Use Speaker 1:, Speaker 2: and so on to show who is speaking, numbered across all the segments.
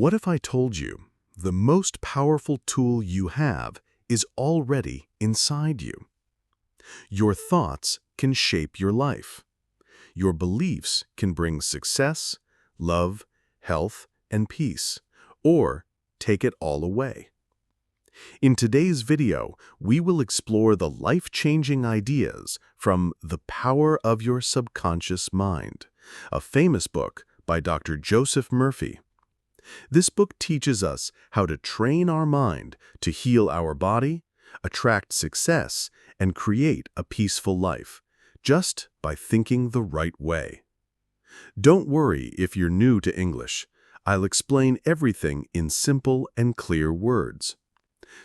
Speaker 1: What if I told you the most powerful tool you have is already inside you? Your thoughts can shape your life. Your beliefs can bring success, love, health, and peace, or take it all away. In today's video, we will explore the life-changing ideas from The Power of Your Subconscious Mind, a famous book by Dr. Joseph Murphy. This book teaches us how to train our mind to heal our body, attract success, and create a peaceful life, just by thinking the right way. Don't worry if you're new to English. I'll explain everything in simple and clear words.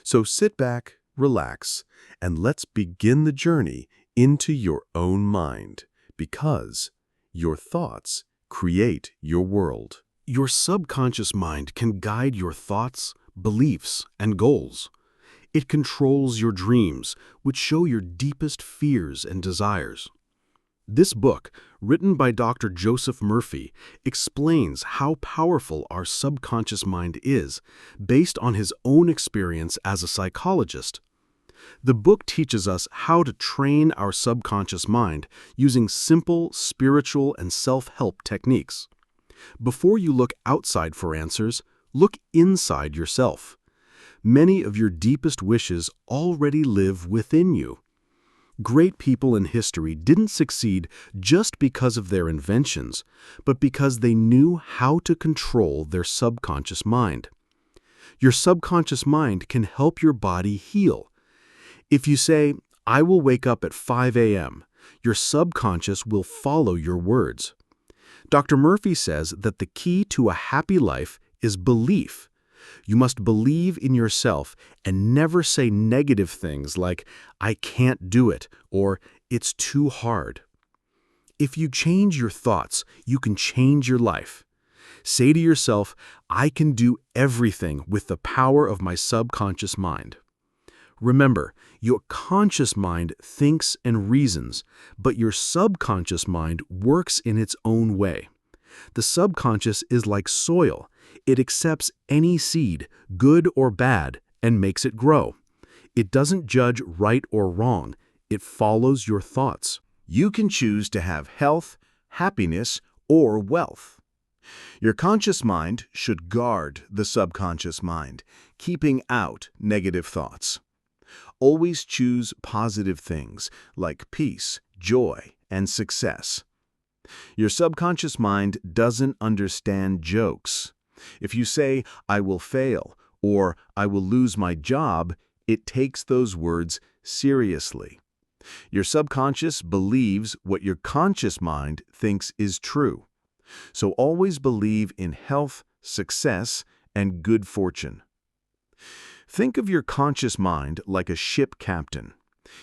Speaker 1: So sit back, relax, and let's begin the journey into your own mind, because your thoughts create your world. Your subconscious mind can guide your thoughts, beliefs, and goals. It controls your dreams, which show your deepest fears and desires. This book, written by Dr. Joseph Murphy, explains how powerful our subconscious mind is, based on his own experience as a psychologist. The book teaches us how to train our subconscious mind using simple spiritual and self-help techniques. Before you look outside for answers, look inside yourself. Many of your deepest wishes already live within you. Great people in history didn't succeed just because of their inventions, but because they knew how to control their subconscious mind. Your subconscious mind can help your body heal. If you say, "I will wake up at 5 a.m., your subconscious will follow your words. Dr. Murphy says that the key to a happy life is belief. You must believe in yourself and never say negative things like, "I can't do it," or "it's too hard." If you change your thoughts, you can change your life. Say to yourself, "I can do everything with the power of my subconscious mind." Remember, your conscious mind thinks and reasons, but your subconscious mind works in its own way. The subconscious is like soil. It accepts any seed, good or bad, and makes it grow. It doesn't judge right or wrong. It follows your thoughts. You can choose to have health, happiness, or wealth. Your conscious mind should guard the subconscious mind, keeping out negative thoughts. Always choose positive things like peace, joy, and success. Your subconscious mind doesn't understand jokes. If you say, "I will fail," or "I will lose my job," it takes those words seriously. Your subconscious believes what your conscious mind thinks is true. So always believe in health, success, and good fortune. Think of your conscious mind like a ship captain.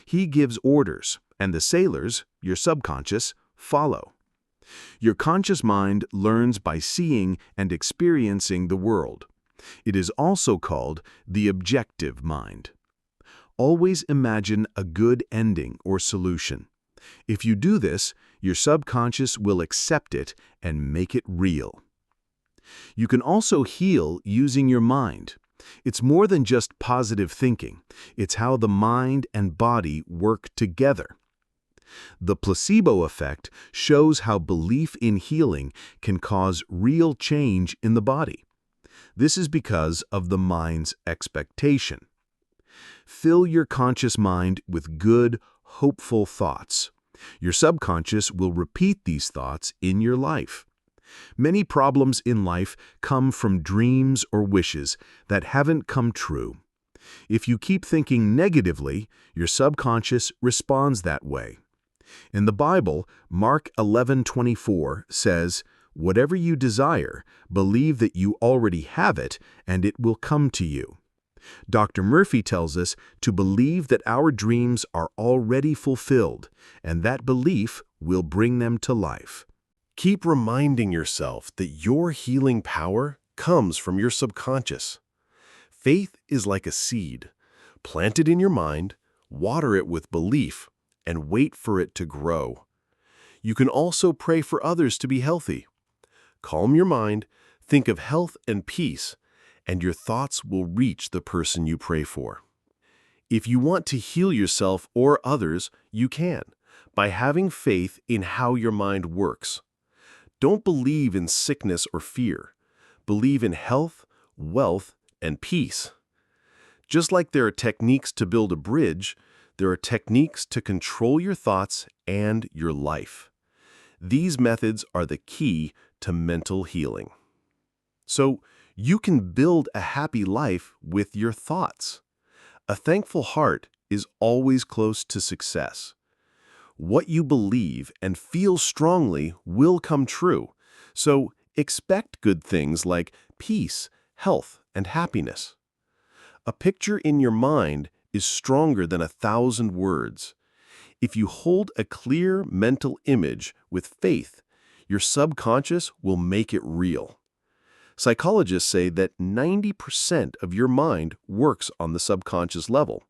Speaker 1: He gives orders, and the sailors, your subconscious, follow. Your conscious mind learns by seeing and experiencing the world. It is also called the objective mind. Always imagine a good ending or solution. If you do this, your subconscious will accept it and make it real. You can also heal using your mind. It's more than just positive thinking. It's how the mind and body work together. The placebo effect shows how belief in healing can cause real change in the body. This is because of the mind's expectation. Fill your conscious mind with good, hopeful thoughts. Your subconscious will repeat these thoughts in your life. Many problems in life come from dreams or wishes that haven't come true. If you keep thinking negatively, your subconscious responds that way. In the Bible, Mark 11:24 says, "Whatever you desire, believe that you already have it, and it will come to you." Dr. Murphy tells us to believe that our dreams are already fulfilled, and that belief will bring them to life. Keep reminding yourself that your healing power comes from your subconscious. Faith is like a seed. Plant it in your mind, water it with belief, and wait for it to grow. You can also pray for others to be healthy. Calm your mind,
Speaker 2: Think of health and peace, and your thoughts will reach the person you pray for. If you want to heal yourself or others, you can, by having faith in how your mind works. Don't believe in sickness or fear. Believe in health, wealth, and peace. Just like there are techniques to build a bridge, there are techniques to control your thoughts and your life. These methods are the key to mental healing. So, you can build a happy life with your thoughts. A thankful heart is always close to success. What you believe and feel strongly will come true, so expect good things like peace, health, and happiness. A picture in your mind is stronger than 1,000 words. If you hold a clear mental image with faith, your subconscious will make it real. Psychologists say that 90% of your mind works on the subconscious level.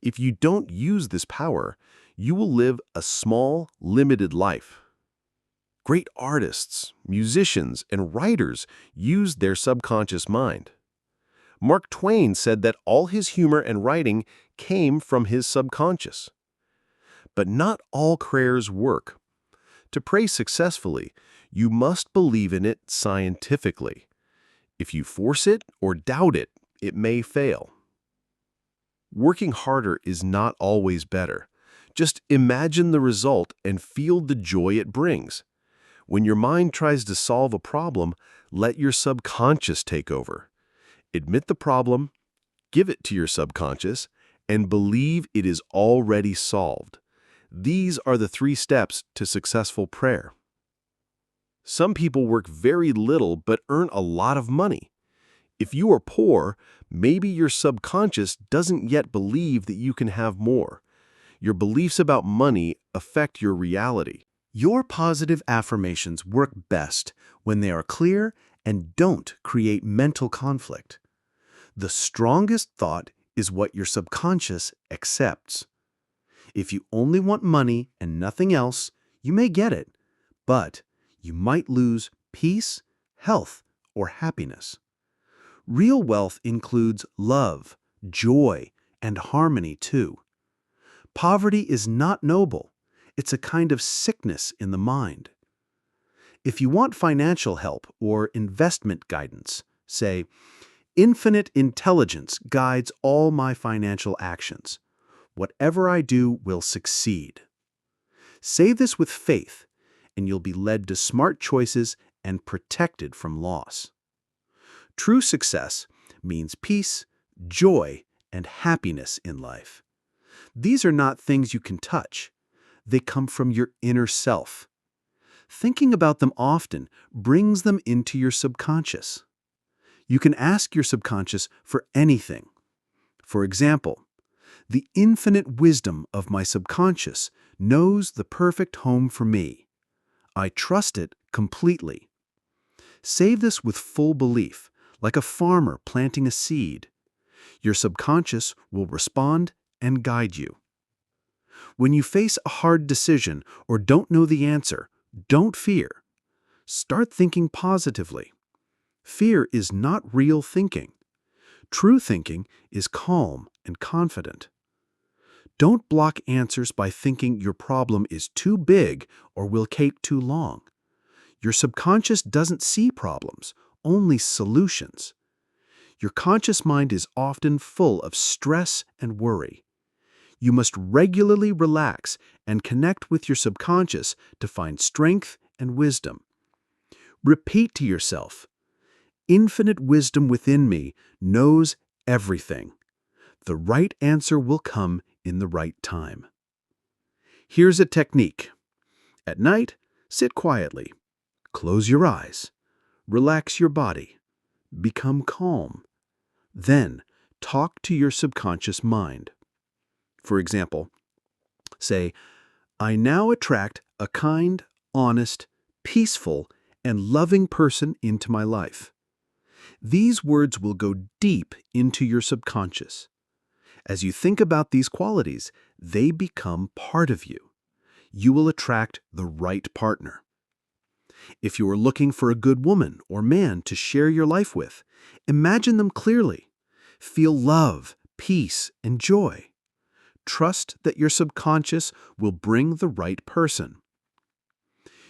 Speaker 2: If you don't use this power, you will live a small, limited life. Great artists, musicians, and writers use their subconscious mind. Mark Twain said that all his humor and writing came from his subconscious. But not all prayers work. To pray successfully, you must believe in it scientifically. If you force it or doubt it, it may fail. Working harder is not always better. Just imagine the result and feel the joy it brings. When your mind tries to solve a problem, let your subconscious take over. Admit the problem, give it to your subconscious, and believe it is already solved. These are the 3 steps to successful prayer. Some people work very little but earn a lot of money. If you are poor, maybe your subconscious doesn't yet believe that you can have more. Your beliefs about money affect your reality.
Speaker 1: Your positive affirmations work best when they are clear and don't create mental conflict. The strongest thought is what your subconscious accepts. If you only want money and nothing else, you may get it, but you might lose peace, health, or happiness. Real wealth includes love, joy, and harmony too. Poverty is not noble. It's a kind of sickness in the mind. If you want financial help or investment guidance, say, "Infinite intelligence guides all my financial actions. Whatever I do will succeed." Say this with faith, and you'll be led to smart choices and protected from loss. True success means peace, joy, and happiness in life. These are not things you can touch. They come from your inner self. Thinking about them often brings them into your subconscious. You can ask your subconscious for anything. For example, the infinite wisdom of my subconscious knows the perfect home for me. I trust it completely. Say this with full belief, like a farmer planting a seed. Your subconscious will respond and guide you. When you face a hard decision or don't know the answer, don't fear. Start thinking positively. Fear is not real thinking. True thinking is calm and confident. Don't block answers by thinking your problem is too big or will take too long. Your subconscious doesn't see problems, only solutions. Your conscious mind is often full of stress and worry. You must regularly relax and connect with your subconscious to find strength and wisdom. Repeat to yourself, "Infinite wisdom within me knows everything. The right answer will come in the right time." Here's a technique. At night, sit quietly. Close your eyes. Relax your body. Become calm. Then, talk to your subconscious mind. For example, say, "I now attract a kind, honest, peaceful, and loving person into my life." These words will go deep into your subconscious. As you think about these qualities, they become part of you. You will attract the right partner. If you are looking for a good woman or man to share your life with, imagine them clearly. Feel love, peace, and joy. Trust that your subconscious will bring the right person.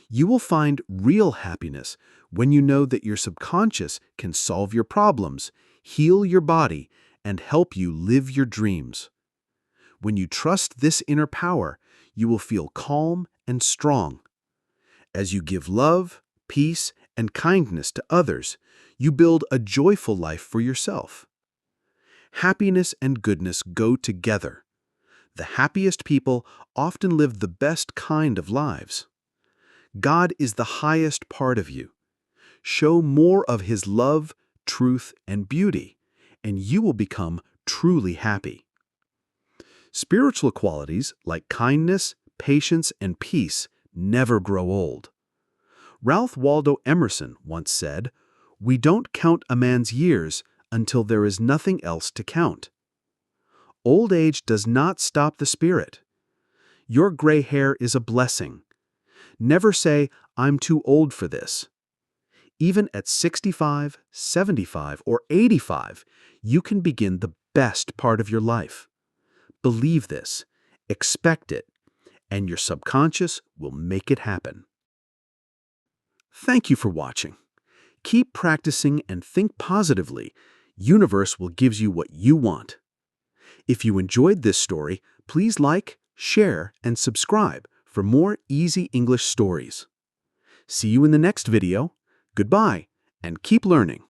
Speaker 1: You will find real happiness when you know that your subconscious can solve your problems, heal your body, and help you live your dreams. When you trust this inner power, you will feel calm and strong. As you give love, peace, and kindness to others, you build a joyful life for yourself. Happiness and goodness go together. The happiest people often live the best kind of lives. God is the highest part of you. Show more of His love, truth, and beauty, and you will become truly happy. Spiritual qualities like kindness, patience, and peace never grow old. Ralph Waldo Emerson once said, "We don't count a man's years until there is nothing else to count." Old age does not stop the spirit. Your gray hair is a blessing. Never say, "I'm too old for this." Even at 65, 75, or 85, you can begin the best part of your life. Believe this, expect it, and your subconscious will make it happen. Thank you for watching. Keep practicing and think positively. Universe will give you what you want. If you enjoyed this story, please like, share, and subscribe for more easy English stories. See you in the next video. Goodbye, and keep learning.